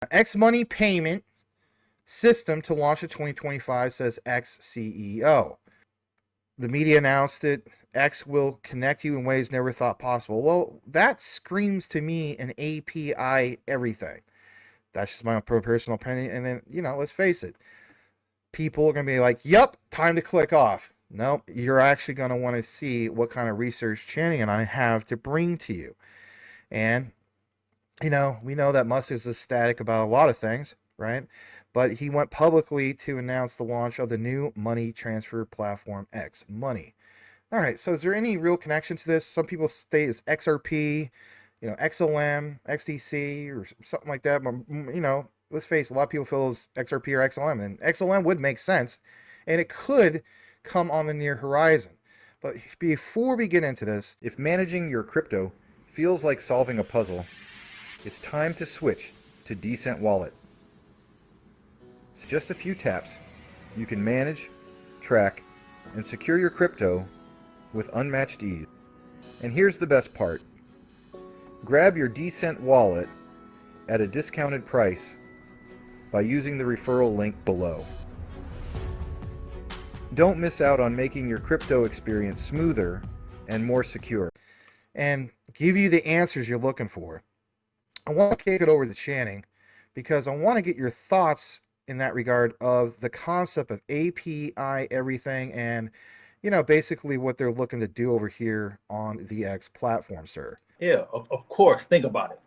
X Money payment system to launch in 2025, says X CEO. The media announced that X will connect you in ways never thought possible. Well, that screams to me an API everything. That's just my own personal opinion. And then, let's face it, people are going to be like, yep, time to click off. No, you're actually going to want to see what kind of research Channing and I have to bring to you. And, we know that Musk is ecstatic about a lot of things, right? But he went publicly to announce the launch of the new money transfer platform, X Money. All right, so is there any real connection to this? Some people state it's XRP, XLM, XDC, or something like that. But, let's face it, a lot of people feel it's XRP or XLM, and XLM would make sense, and it could come on the near horizon. But before we get into this, If managing your crypto feels like solving a puzzle, it's time to switch to Decent Wallet. So just a few taps, you can manage, track, and secure your crypto with unmatched ease. And here's the best part. Grab your Decent Wallet at a discounted price by using the referral link below. Don't miss out on making your crypto experience smoother and more secure. and give you the answers you're looking for. I want to kick it over to Channing because I want to get your thoughts in that regard of the concept of API everything and basically what they're looking to do over here on the X platform, sir. Yeah, of course. Think about it.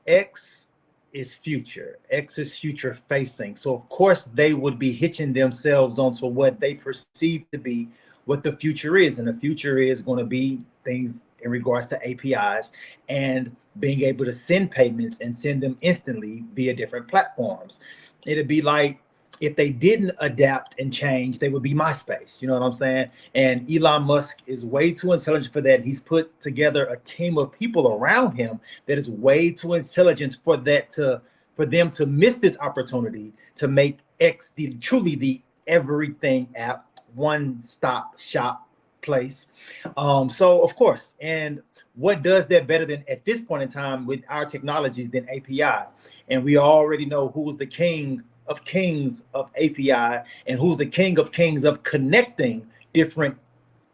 X is future. X is future facing. So of course they would be hitching themselves onto what they perceive to be what the future is. And the future is going to be things in regards to APIs and being able to send payments and send them instantly via different platforms. It'd be like if they didn't adapt and change, they would be MySpace. You know what I'm saying? And Elon Musk is way too intelligent for that. He's put together a team of people around him that is way too intelligent for them to miss this opportunity to make X truly the everything app, one stop shop place. So of course, and what does that better than at this point in time with our technologies than API? And we already know who's the kings of API and who's the king of kings of connecting different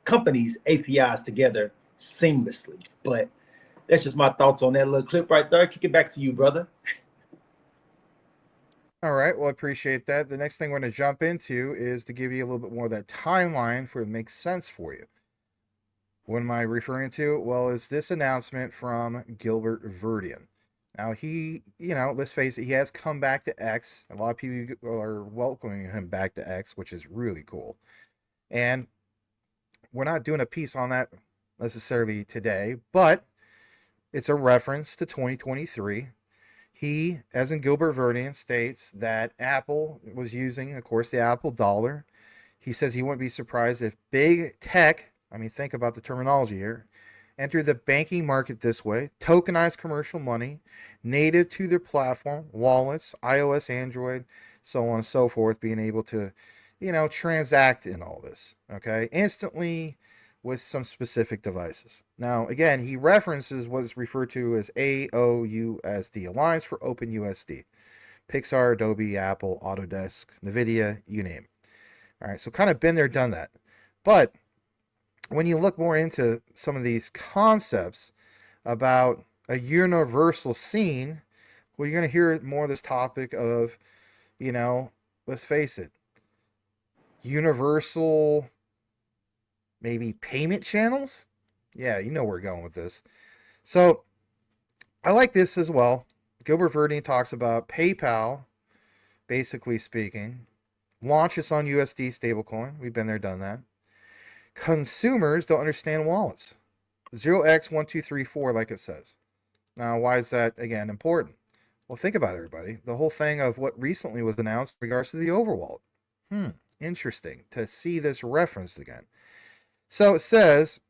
companies' APIs together seamlessly. But that's just my thoughts on that little clip right there. Kick it back to you, brother. All right, well, I appreciate that. The next thing we're going to jump into is to give you a little bit more of that timeline for it to make sense for you. What am I referring to? Well, it's this announcement from Gilbert Verdian. Now, he, let's face it, he has come back to X. A lot of people are welcoming him back to X, which is really cool. And we're not doing a piece on that necessarily today, but it's a reference to 2023. He, as in Gilbert Verdian, states that Apple was using, of course, the Apple dollar. He says he wouldn't be surprised if big tech, I mean, think about the terminology here, enter the banking market this way, tokenized commercial money, native to their platform, wallets, iOS, Android, so on and so forth, being able to, transact in all this, okay, instantly with some specific devices. Now, again, he references what is referred to as AOUSD, Alliance for Open USD. Pixar, Adobe, Apple, Autodesk, NVIDIA, you name it. All right, so kind of been there, done that. But when you look more into some of these concepts about a universal scene, well, you're going to hear more of this topic of, let's face it, universal, maybe payment channels. Yeah, you know where we're going with this. So I like this as well. Gilbert Verdian talks about PayPal, basically speaking, launches on USD stablecoin. We've been there, done that. Consumers don't understand wallets. 0x1234, like it says. Now, why is that, again, important? Well, think about it, everybody. The whole thing of what recently was announced in regards to the overwallet. Interesting to see this referenced again. So it says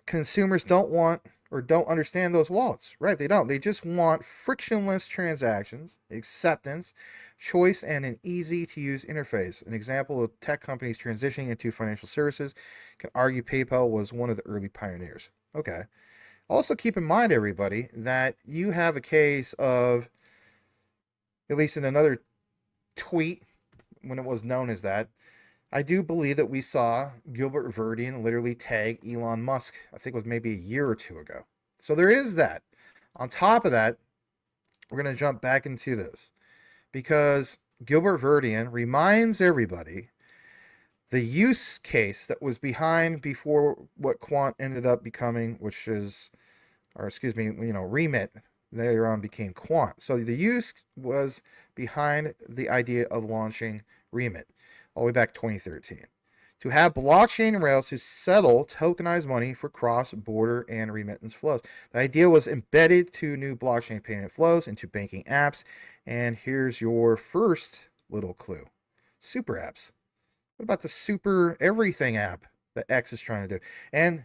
consumers don't want or don't understand those wallets. Right, they don't. They just want frictionless transactions, acceptance, choice, and an easy-to-use interface. An example of tech companies transitioning into financial services can argue PayPal was one of the early pioneers. Okay. Also keep in mind, everybody, that you have a case of at least in another tweet when it was known as that, I do believe that we saw Gilbert Verdian literally tag Elon Musk, I think it was maybe a year or two ago. So there is that. On top of that, we're going to jump back into this because Gilbert Verdian reminds everybody the use case that was behind before what Quant ended up becoming, which is, or excuse me, Remit later on became Quant. So the use was behind the idea of launching Remit all the way back 2013 to have blockchain rails to settle tokenized money for cross-border and remittance flows. The idea was embedded to new blockchain payment flows into banking apps. And here's your first little clue. Super apps. What about the super everything app that X is trying to do? And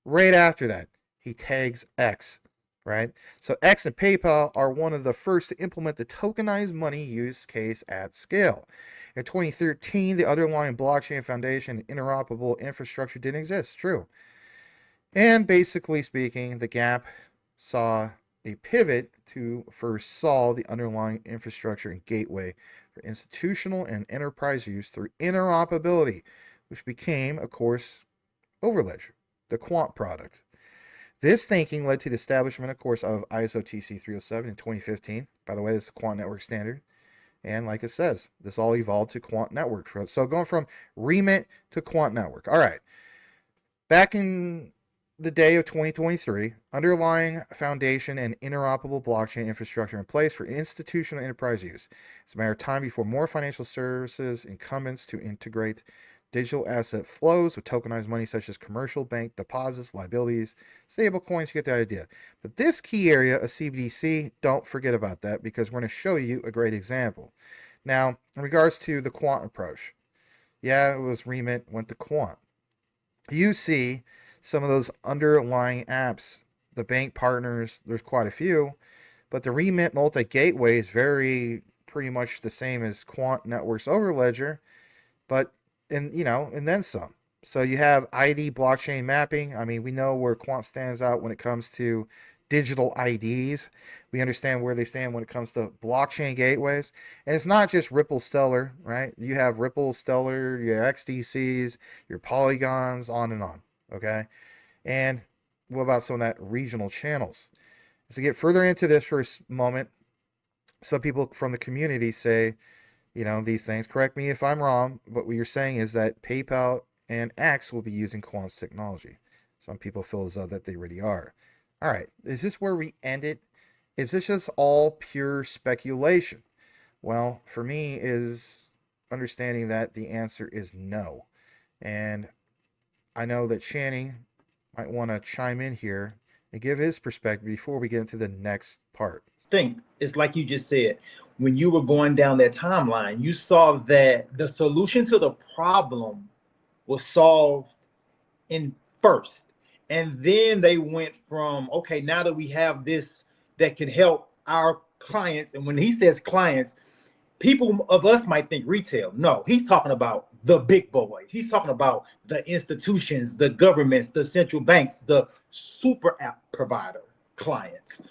right after that, he tags X, right? So X and PayPal are one of the first to implement the tokenized money use case at scale. In 2013, the underlying blockchain foundation and interoperable infrastructure didn't exist. True. And basically speaking, the gap saw a pivot to first solve the underlying infrastructure and gateway for institutional and enterprise use through interoperability, which became, of course, Overledger, the Quant product. This thinking led to the establishment, of course, of ISO TC 307 in 2015. By the way, this is the Quant Network standard. And like it says, this all evolved to Quant Network. So going from Remit to Quant Network. All right. Back in the day of 2023, underlying foundation and interoperable blockchain infrastructure in place for institutional enterprise use. It's a matter of time before more financial services incumbents to integrate digital asset flows with tokenized money such as commercial bank deposits, liabilities, stable coins. You get the idea. But this key area of CBDC, don't forget about that because we're going to show you a great example. Now, in regards to the Quant approach, yeah, it was Remit, went to Quant. You see some of those underlying apps, the bank partners, there's quite a few, but the Remit multi-gateway is pretty much the same as Quant Network's Overledger, but and then some. So you have ID blockchain mapping. I mean, we know where Quant stands out when it comes to digital IDs. We understand where they stand when it comes to blockchain gateways. And it's not just Ripple Stellar, right? You have Ripple Stellar, your XDCs, your Polygons, on and on. Okay. And what about some of that regional channels? As we get further into this for a moment, some people from the community say, these things. Correct me if I'm wrong, but what you're saying is that PayPal and X will be using Quant's technology. Some people feel as though that they already are. All right, is this where we end it? Is this just all pure speculation? Well, for me, is understanding that the answer is no. And I know that Channing might want to chime in here and give his perspective before we get into the next part. Think it's like you just said, when you were going down that timeline, you saw that the solution to the problem was solved in first. And then they went from, okay, now that we have this that can help our clients. And when he says clients, people of us might think retail. No, he's talking about the big boys. He's talking about the institutions, the governments, the central banks, the super app provider clients.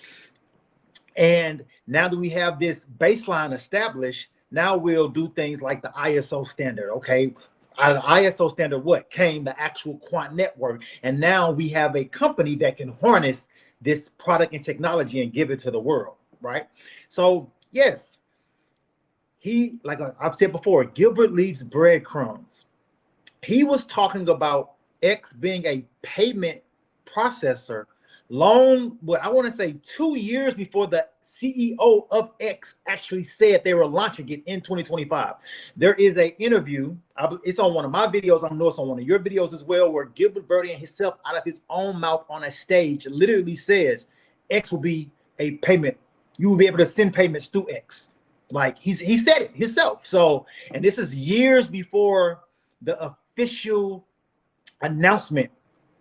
And now that we have this baseline established, now we'll do things like the ISO standard. Okay, out of the ISO standard, what came the actual Quant network, and now we have a company that can harness this product and technology and give it to the world, right? So yes, he, like I've said before, Gilbert leaves breadcrumbs. He was talking about X being a payment processor what I want to say 2 years before the CEO of X actually said they were launching it in 2025. There is an interview, it's on one of my videos, I know it's on one of your videos as well, where Gilbert Verdian himself, out of his own mouth on a stage, literally says X will be a payment. You will be able to send payments through X. Like he said it himself. So, and this is years before the official announcement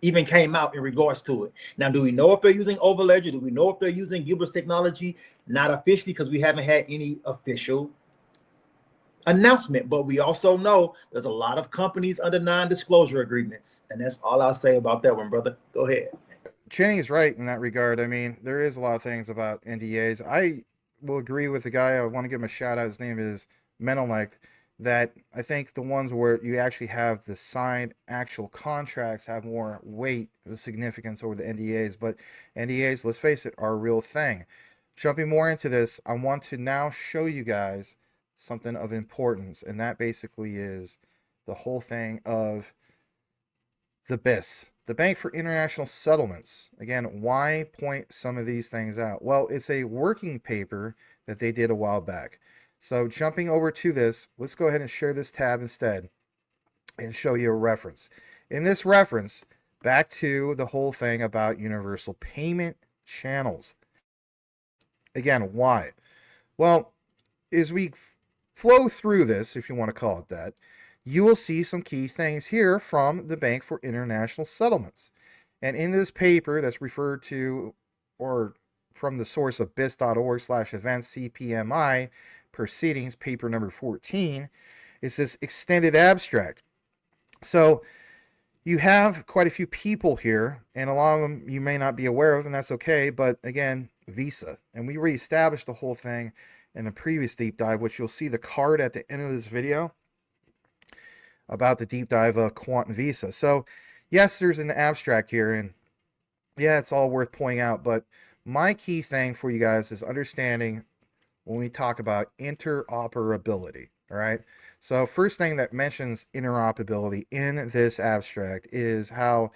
even came out in regards to it. Now, do we know if they're using Overledger? Do we know if they're using Gilbert's technology? Not officially, because we haven't had any official announcement. But we also know there's a lot of companies under non-disclosure agreements. And that's all I'll say about that one, brother. Go ahead. Channing is right in that regard. I mean, there is a lot of things about NDAs. I will agree with the guy. I want to give him a shout out. His name is Menelect. That I think the ones where you actually have the signed actual contracts have more weight, the significance over the NDAs. But NDAs, let's face it, are a real thing. Jumping more into this, I want to now show you guys something of importance, and that basically is the whole thing of the BIS, the Bank for International Settlements. Again, why point some of these things out? Well, it's a working paper that they did a while back. So jumping over to this, let's go ahead and share this tab instead and show you a reference. In this reference, back to the whole thing about universal payment channels. Again, why? Well, as we flow through this, if you want to call it that, you will see some key things here from the Bank for International Settlements. And in this paper that's referred to, or from the source of bis.org/events CPMI proceedings, paper number 14, is this extended abstract. So you have quite a few people here, and a lot of them you may not be aware of, and that's okay. But again, Visa. And we reestablished the whole thing in a previous deep dive, which you'll see the card at the end of this video about the deep dive of Quant and Visa. So yes, there's an abstract here, and yeah, it's all worth pointing out. But my key thing for you guys is understanding when we talk about interoperability. All right. So first thing that mentions interoperability in this abstract is how,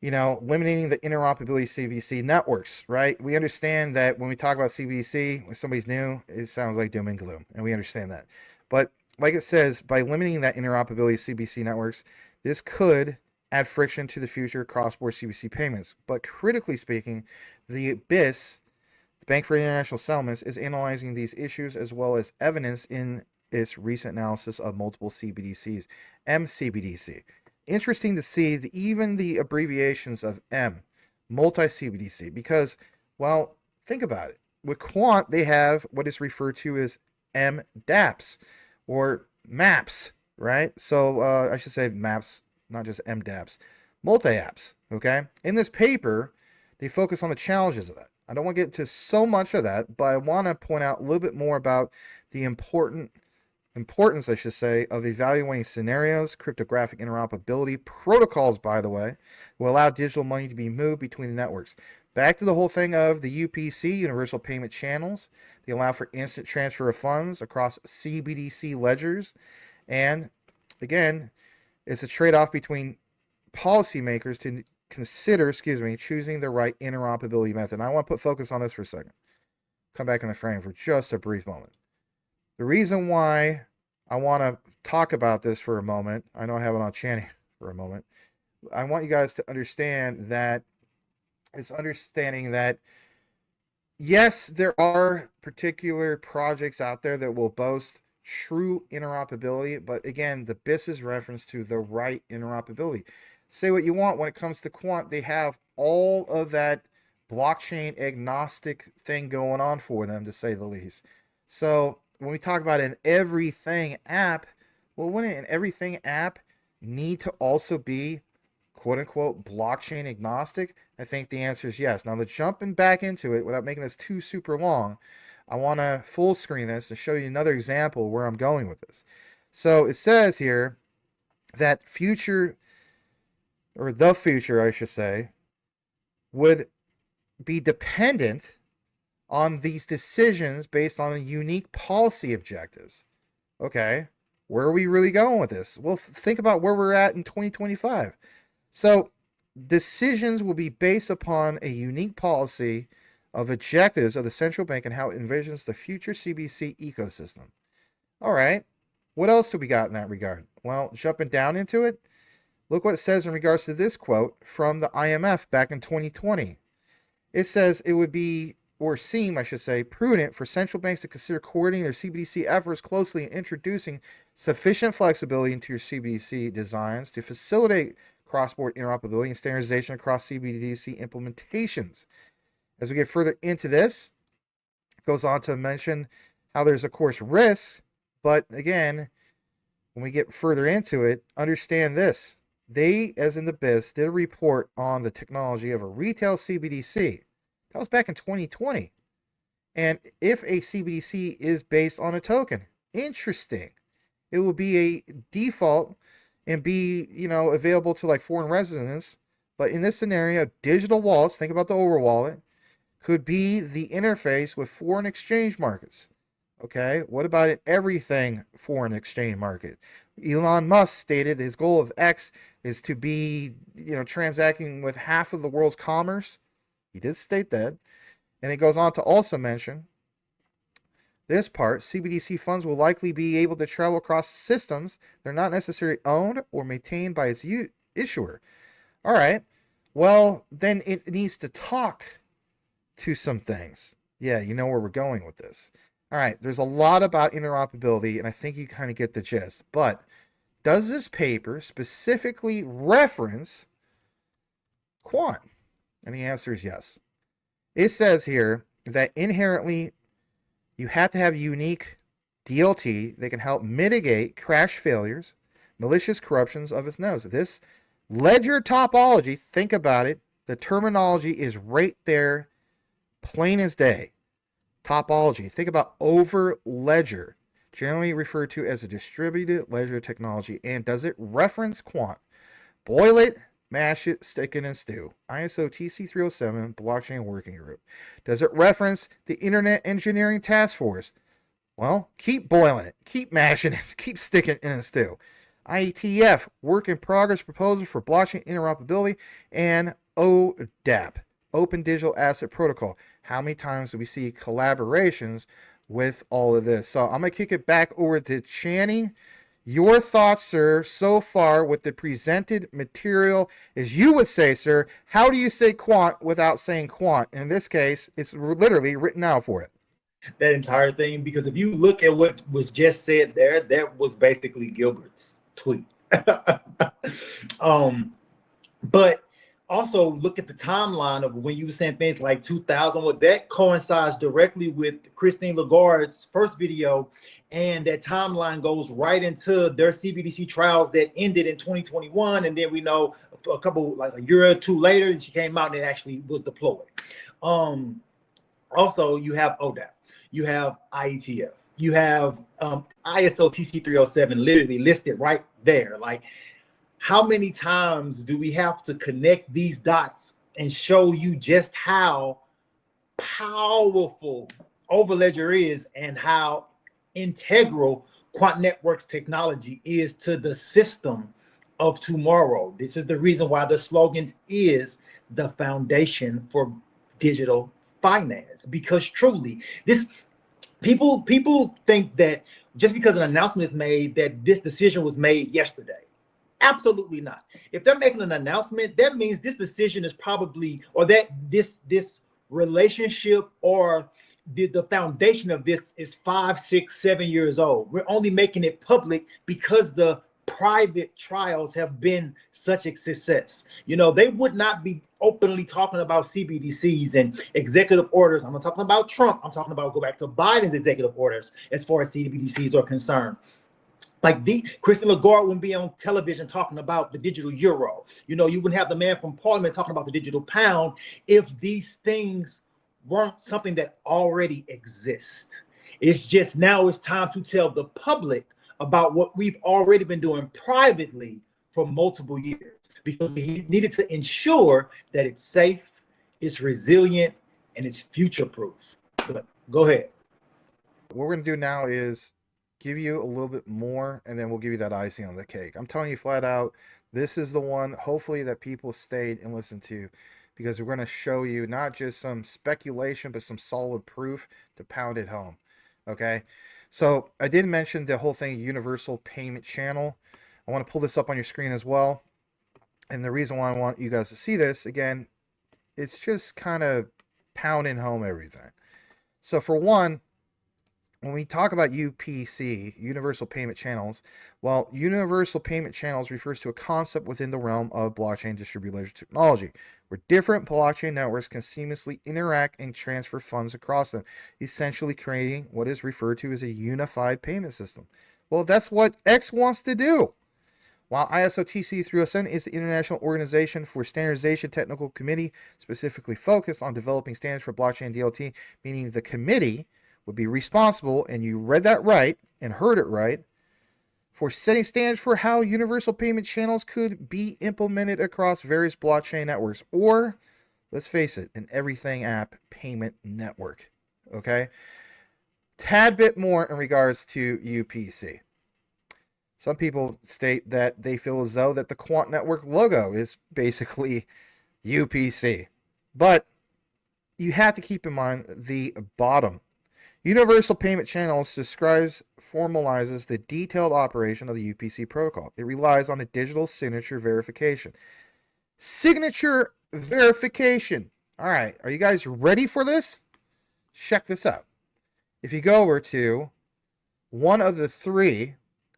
limiting the interoperability CBDC networks, right? We understand that when we talk about CBDC, when somebody's new, it sounds like doom and gloom, and we understand that. But like it says, by limiting that interoperability of CBDC networks, this could add friction to the future cross-border CBDC payments. But critically speaking, the BIS, the Bank for International Settlements, is analyzing these issues as well as evidence in its recent analysis of multiple CBDCs, MCBDC. Interesting to see even the abbreviations of M, multi-CBDC, because, well, think about it. With Quant, they have what is referred to as MDApps, or MAPS, right? So I should say MAPS, not just MDApps, multi-apps, okay? In this paper, they focus on the challenges of that. I don't want to get into so much of that, but I want to point out a little bit more about the importance, I should say, of evaluating scenarios, cryptographic interoperability protocols, by the way, will allow digital money to be moved between the networks. Back to the whole thing of the UPC, Universal Payment Channels. They allow for instant transfer of funds across CBDC ledgers. And again, it's a trade-off between policymakers to consider, choosing the right interoperability method. And I want to put focus on this for a second. Come back in the frame for just a brief moment. The reason why I want to talk about this for a moment, I know I have it on Channing for a moment. I want you guys to understand that it's understanding that, yes, there are particular projects out there that will boast true interoperability, but again, the BIS is reference to the right interoperability. Say what you want when it comes to Quant, they have all of that blockchain agnostic thing going on for them, to say the least. So when we talk about an everything app, well, wouldn't an everything app need to also be quote unquote blockchain agnostic? I think the answer is yes. Now, the jumping back into it without making this too super long, I want to full screen this to show you another example where I'm going with this. So it says here that the future, I should say, would be dependent on these decisions based on unique policy objectives. Okay, where are we really going with this? Well, think about where we're at in 2025. So decisions will be based upon a unique policy of objectives of the central bank and how it envisions the future CBDC ecosystem. All right, what else have we got in that regard? Well, jumping down into it, look what it says in regards to this quote from the IMF back in 2020. It says it would be, or seem, I should say, prudent for central banks to consider coordinating their CBDC efforts closely and introducing sufficient flexibility into your CBDC designs to facilitate cross-border interoperability and standardization across CBDC implementations. As we get further into this, it goes on to mention how there's, of course, risks, but again, when we get further into it, understand this. They, as in the BIS, did a report on the technology of a retail CBDC. That was back in 2020. And if a CBDC is based on a token, interesting. It will be a default and be, available to like foreign residents. But in this scenario, digital wallets, think about the Over wallet, could be the interface with foreign exchange markets. Okay, what about an everything foreign exchange market? Elon Musk stated his goal of X is to be, transacting with half of the world's commerce. He did state that. And it goes on to also mention this part: CBDC funds will likely be able to travel across systems. They're not necessarily owned or maintained by its issuer. All right, well, then it needs to talk to some things. Yeah, you know where we're going with this. All right, there's a lot about interoperability, and I think you kind of get the gist. But does this paper specifically reference Quant? And the answer is yes. It says here that inherently you have to have unique DLT that can help mitigate crash failures, malicious corruptions of its nodes. This ledger topology, think about it, the terminology is right there, plain as day. Topology. Think about Overledger, generally referred to as a distributed ledger technology. And does it reference Quant? Boil it, mash it, stick it, and stew. ISO TC307 Blockchain Working Group. Does it reference the Internet Engineering Task Force? Well, keep boiling it, keep mashing it, keep sticking it in a stew. IETF, Work in Progress Proposal for Blockchain Interoperability, and ODAP, Open Digital Asset Protocol. How many times do we see collaborations with all of this? So I'm going to kick it back over to Channing. Your thoughts, sir, so far with the presented material, as you would say, sir, how do you say Quant without saying Quant? In this case, it's literally written out for it. That entire thing, because if you look at what was just said there, that was basically Gilbert's tweet. But also look at the timeline of when you were saying things like 2000. What that coincides directly with Christine Lagarde's first video, and that timeline goes right into their CBDC trials that ended in 2021, and then we know a couple, like a year or two later, she came out and it actually was deployed. Also, you have ODAP, you have IETF, you have ISO TC307 literally listed right there. Like, how many times do we have to connect these dots and show you just how powerful Overledger is and how integral Quant Networks technology is to the system of tomorrow? This is the reason why the slogan is the foundation for digital finance, because truly this people think that just because an announcement is made that this decision was made yesterday. Absolutely not. If they're making an announcement, that means this decision is probably, or that this relationship or the foundation of this is 5, 6, 7 years old. We're only making it public because the private trials have been such a success. They would not be openly talking about CBDCs and executive orders. I'm not talking about Trump. I'm talking about, go back to Biden's executive orders as far as CBDCs are concerned. Like Christine Lagarde wouldn't be on television talking about the digital euro. You wouldn't have the man from Parliament talking about the digital pound if these things weren't something that already exist. It's just now it's time to tell the public about what we've already been doing privately for multiple years, because we needed to ensure that it's safe, it's resilient, and it's future-proof. But go ahead. What we're going to do now is give you a little bit more, and then we'll give you that icing on the cake. I'm telling you flat out, this is the one, hopefully, that people stayed and listened to, because we're going to show you not just some speculation, but some solid proof to pound it home. Okay? So I did mention the whole thing, universal payment channel. I want to pull this up on your screen as well. And the reason why I want you guys to see this, again, it's just kind of pounding home everything. So for one, when we talk about UPC, Universal Payment Channels, well, Universal Payment Channels refers to a concept within the realm of blockchain distributed ledger technology, where different blockchain networks can seamlessly interact and transfer funds across them, essentially creating what is referred to as a unified payment system. Well, that's what X wants to do. While ISO TC 307 is the International Organization for Standardization Technical Committee, specifically focused on developing standards for blockchain DLT, meaning the committee would be responsible, and you read that right and heard it right, for setting standards for how universal payment channels could be implemented across various blockchain networks, or, let's face it, an everything app payment network. Okay? Tad bit more in regards to UPC. Some people state that they feel as though that the Quant Network logo is basically UPC. But you have to keep in mind the bottom. Universal Payment Channels describes, formalizes the detailed operation of the UPC protocol. It relies on a digital signature verification. Signature verification. All right, are you guys ready for this? Check this out. If you go over to one of the three,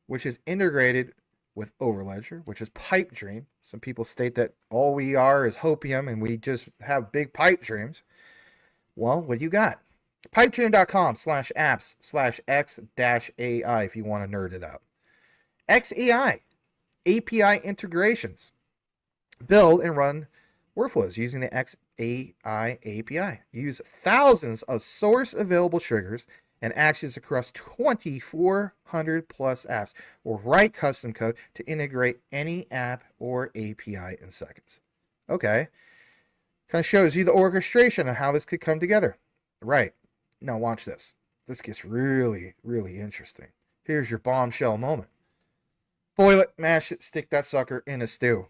which is integrated with Overledger, which is pipe dream. Some people state that all we are is hopium and we just have big pipe dreams. Well, what do you got? pipedream.com/apps/x-AI if you want to nerd it out. XAI, API integrations. Build and run workflows using the XAI API. Use thousands of source available triggers and actions across 2,400 plus apps, or write custom code to integrate any app or API in seconds. Okay. Kind of shows you the orchestration of how this could come together. Right. Now watch this. This gets really, really interesting. Here's your bombshell moment. Boil it, mash it, stick that sucker in a stew.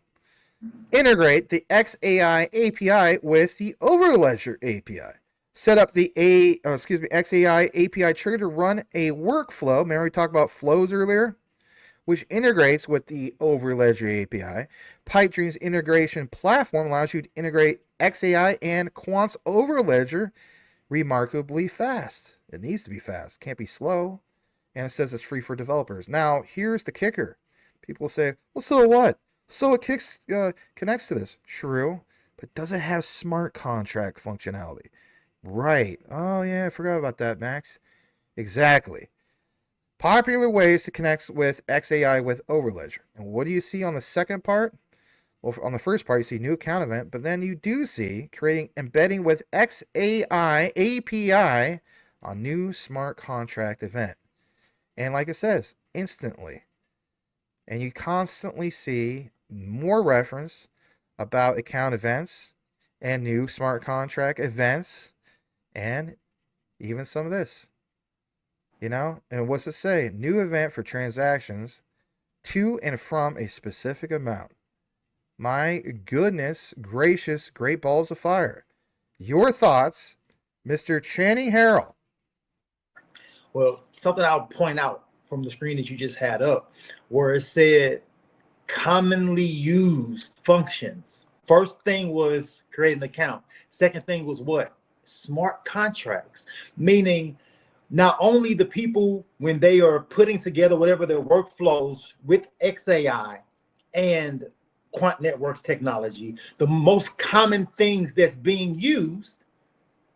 Integrate the XAI API with the Overledger API. Set up the XAI API trigger to run a workflow. Remember we talked about flows earlier? Which integrates with the Overledger API. PipeDream's integration platform allows you to integrate XAI and Quant's Overledger remarkably fast. It needs to be fast. Can't be slow. And it says it's free for developers. Now, here's the kicker. People say, well, so what? So it connects to this. True. But does it have smart contract functionality? Right. Oh, yeah, I forgot about that, Max. Exactly. Popular ways to connect with XAI with Overledger. And what do you see on the second part? Well, on the first part, you see new account event, but then you do see creating embedding with XAI API on new smart contract event. And like it says, instantly. And you constantly see more reference about account events and new smart contract events. And even some of this, and what's it say? New event for transactions to and from a specific amount. My goodness gracious, great balls of fire. Your thoughts, Mr. Channing Harrell. Well, something I'll point out from the screen that you just had up, where it said commonly used functions. First thing was create an account. Second thing was what? Smart contracts, meaning not only the people when they are putting together whatever their workflows with XAI and Quant Networks technology, the most common things that's being used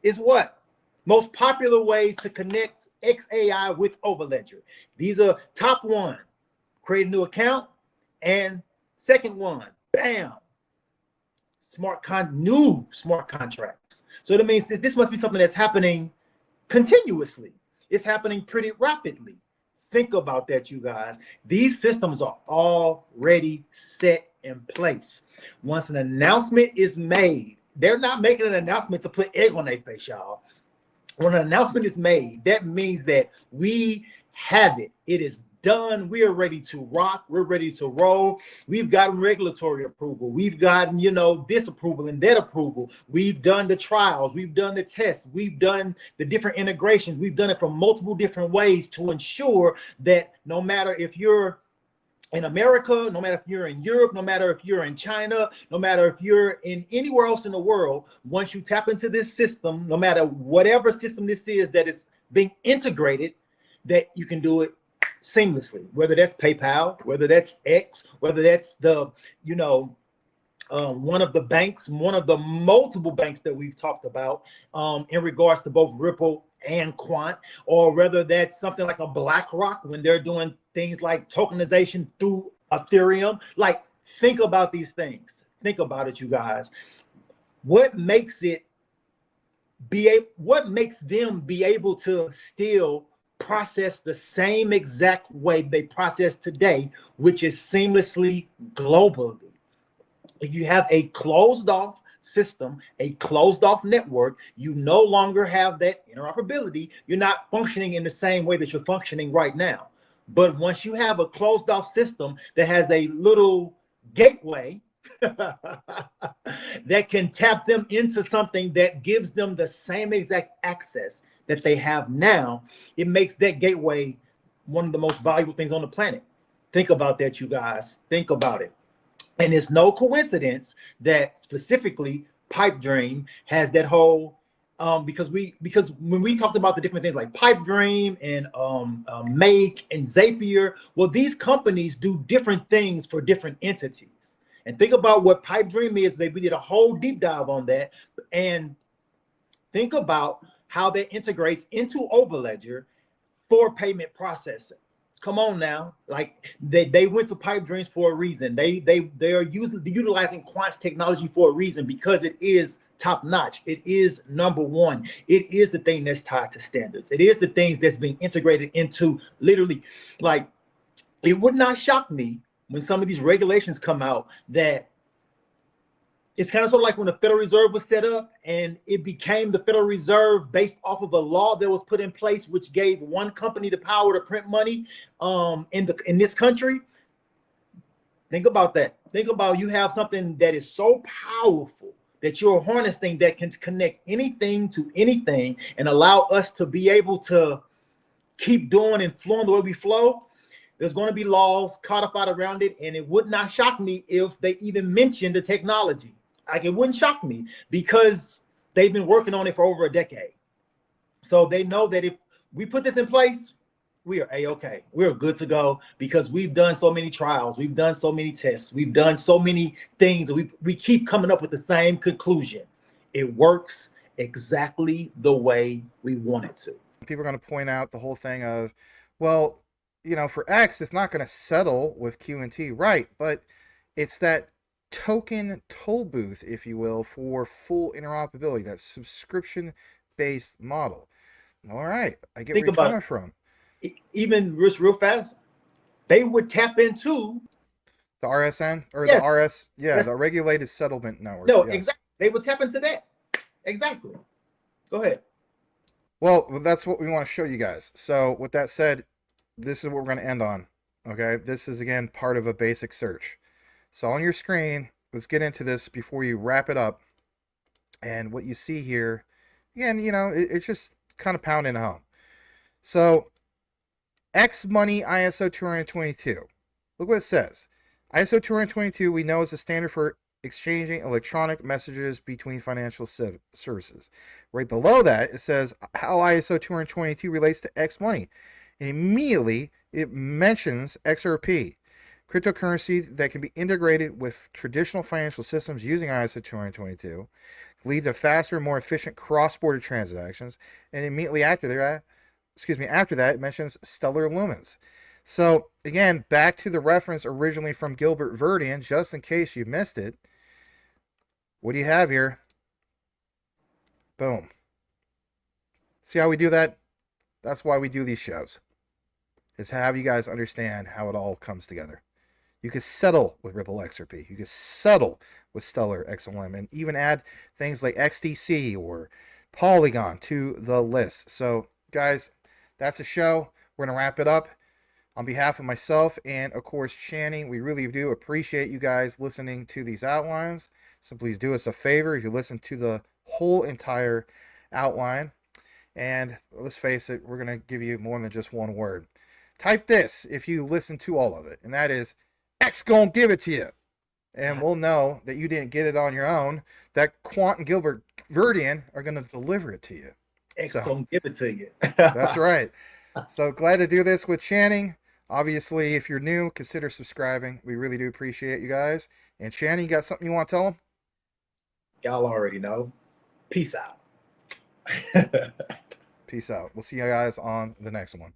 is what? Most popular ways to connect XAI with Overledger. These are top one, create a new account, and second one, bam, new smart contracts. So that means this must be something that's happening continuously. It's happening pretty rapidly. Think about that, you guys. These systems are already set in place. Once an announcement is made, they're not making an announcement to put egg on their face, y'all. When an announcement is made, that means that we have it. It is done. We are ready to rock. We're ready to roll. We've gotten regulatory approval. We've gotten, this approval and that approval. We've done the trials. We've done the tests. We've done the different integrations. We've done it from multiple different ways to ensure that no matter if you're in America, no matter if you're in Europe, no matter if you're in China, no matter if you're in anywhere else in the world, once you tap into this system, no matter whatever system this is that is being integrated, that you can do it seamlessly, whether that's PayPal, whether that's X, whether that's the, one of the banks, one of the multiple banks that we've talked about in regards to both Ripple and Quant, or whether that's something like a BlackRock when they're doing things like tokenization through Ethereum. Like, think about these things. Think about it, you guys. What makes them be able to still process the same exact way they process today, which is seamlessly globally? If you have a closed off system, a closed off network, you no longer have that interoperability. You're not functioning in the same way that you're functioning right now. But once you have a closed off system that has a little gateway that can tap them into something that gives them the same exact access that they have now, it makes that gateway one of the most valuable things on the planet. Think about that, you guys. Think about it. And it's no coincidence that specifically Pipe Dream has that whole because when we talked about the different things like Pipe Dream and Make and Zapier, well, these companies do different things for different entities. And think about what Pipe Dream is. We did a whole deep dive on that. And think about how that integrates into Overledger for payment processing. Come on now, like they went to Pipe Dreams for a reason. They are utilizing Quant's technology for a reason, because it is top notch. It is number one. It is the thing that's tied to standards. It is the things that's being integrated into literally, like, it would not shock me when some of these regulations come out that it's kind of sort of like when the Federal Reserve was set up and it became the Federal Reserve based off of a law that was put in place, which gave one company the power to print money in this country. Think about that. Think about, you have something that is so powerful that you're harnessing that can connect anything to anything and allow us to be able to keep doing and flowing the way we flow. There's going to be laws codified around it, and it would not shock me if they even mentioned the technology. Like, it wouldn't shock me, because they've been working on it for over a decade. So they know that if we put this in place, we are a-okay. We're good to go, because we've done so many trials, we've done so many tests, we've done so many things. We keep coming up with the same conclusion. It works exactly the way we want it to. People are going to point out the whole thing of, well, for X, it's not going to settle with QNT, right? But it's that token toll booth, if you will, for full interoperability, that subscription-based model. All right, I get where you're coming from. Even real fast, they would tap into the RSN or the RS, the regulated settlement network. No, exactly. They would tap into that. Exactly. Go ahead. Well, that's what we want to show you guys. So with that said, this is what we're going to end on. Okay, this is again part of a basic search. So on your screen, let's get into this before you wrap it up. And what you see here, again, it's just kind of pounding home. So X Money ISO 222. Look what it says. ISO 222 we know is the standard for exchanging electronic messages between financial services. Right below that, it says how ISO 222 relates to X Money. And immediately, it mentions XRP, cryptocurrencies that can be integrated with traditional financial systems using ISO 222, lead to faster, more efficient cross-border transactions, and immediately after that, it mentions stellar lumens. So again, back to the reference originally from Gilbert Verdian, just in case you missed it. What do you have here? Boom. See how we do that? That's why we do these shows, is to have you guys understand how it all comes together. You can settle with Ripple XRP. You can settle with Stellar XLM, and even add things like XDC or Polygon to the list. So guys, that's a show. We're going to wrap it up. On behalf of myself and, of course, Channing, we really do appreciate you guys listening to these outlines. So please do us a favor if you listen to the whole entire outline. And let's face it, we're going to give you more than just one word. Type this if you listen to all of it, and that is, X gonna give it to you. And we'll know that you didn't get it on your own, that Quant and Gilbert Verdian are going to deliver it to you. X gonna give it to you. That's right. So glad to do this with Channing. Obviously, if you're new, consider subscribing. We really do appreciate you guys. And Channing, you got something you want to tell them? Y'all already know. Peace out. Peace out. We'll see you guys on the next one.